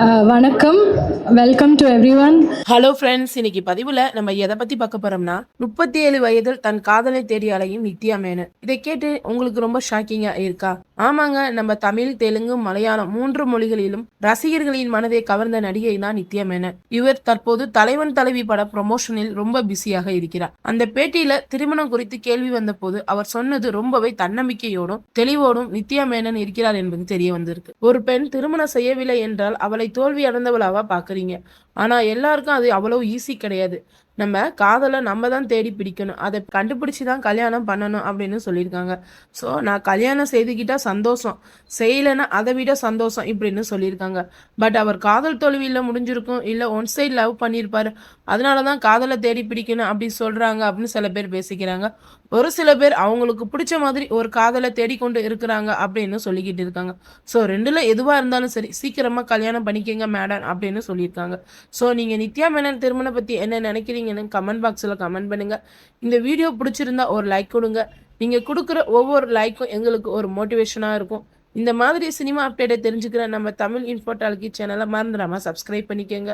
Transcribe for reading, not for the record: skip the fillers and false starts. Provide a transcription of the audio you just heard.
வணக்கம். Welcome to everyone. Hello friends, இன்னைக்கு பதிவுல நம்ம எதை பத்தி பார்க்க போறோம்னா 37 வயதில் தன் காதலை தேடி அலையும் நித்யா மேனன். இதை கேட்டு உங்களுக்கு ரொம்ப ஷாக்கிங்கா இருக்கா? ஆமாங்க, நம்ம தமிழ், தெலுங்கு, மலையாளம் 3 மொழிகளிலும் ரசிகர்களின் மனதை கவர்ந்த நடிகை தான் நித்யா மேனன். இவர் தற்போது தலைவன் தலைவி பட ப்ரமோஷனில் ரொம்ப பிஸியாக இருக்கிறார். அந்த பேட்டியில திருமணம் குறித்து கேள்வி வந்த போது அவர் சொன்னது ரொம்பவே தன்னம்பிக்கையோடும் தெளிவோடும் நித்யா மேனன் இருக்கிறார் என்பது தெரிய வந்திருக்கு. ஒரு பெண் திருமணம் செய்யவில்லை என்றால் அவளை தோல்வி அடைந்தவளாவா பாக்குறீங்க. ஆனா எல்லாருக்கும் அது அவ்வளவு ஈஸி கிடையாது. நம்ம காதலை நம்ம தான் தேடி பிடிக்கணும், அதை கண்டுபிடிச்சி தான் கல்யாணம் பண்ணணும் அப்படின்னு சொல்லியிருக்காங்க. ஸோ நான் கல்யாணம் செய்துக்கிட்டா சந்தோஷம், செய்யலைன்னா அதை விட சந்தோஷம் இப்படின்னு சொல்லியிருக்காங்க. பட் அவர் காதல் தோல்வியில் முடிஞ்சிருக்கும், இல்லை ஒன் சைட் லவ் பண்ணியிருப்பாரு, அதனால தான் காதலை தேடி பிடிக்கணும் அப்படி சொல்கிறாங்க அப்படின்னு சில பேர் பேசிக்கிறாங்க. ஒரு சில பேர் அவங்களுக்கு பிடிச்ச மாதிரி ஒரு காதலை தேடிக்கொண்டு இருக்கிறாங்க அப்படின்னு சொல்லிக்கிட்டு இருக்காங்க. ஸோ ரெண்டில் எதுவாக இருந்தாலும் சரி, சீக்கிரமாக கல்யாணம் பண்ணிக்கங்க மேடம் அப்படின்னு சொல்லியிருக்காங்க. ஸோ நீங்கள் நித்யா மேனன் திருமணம் பற்றி என்ன நினைக்கிறீங்கன்னு கமெண்ட் பாக்ஸில் கமெண்ட் பண்ணுங்கள். இந்த வீடியோ பிடிச்சிருந்தா ஒரு லைக் கொடுங்க. நீங்கள் கொடுக்குற ஒவ்வொரு லைக்கும் எங்களுக்கு ஒரு மோட்டிவேஷனாக இருக்கும். இந்த மாதிரி சினிமா அப்டேட்டை தெரிஞ்சுக்கிற நம்ம தமிழ் இன்ஃபோ டால்கி சேனலை மறந்துடாமல் சப்ஸ்கிரைப் பண்ணிக்கோங்க.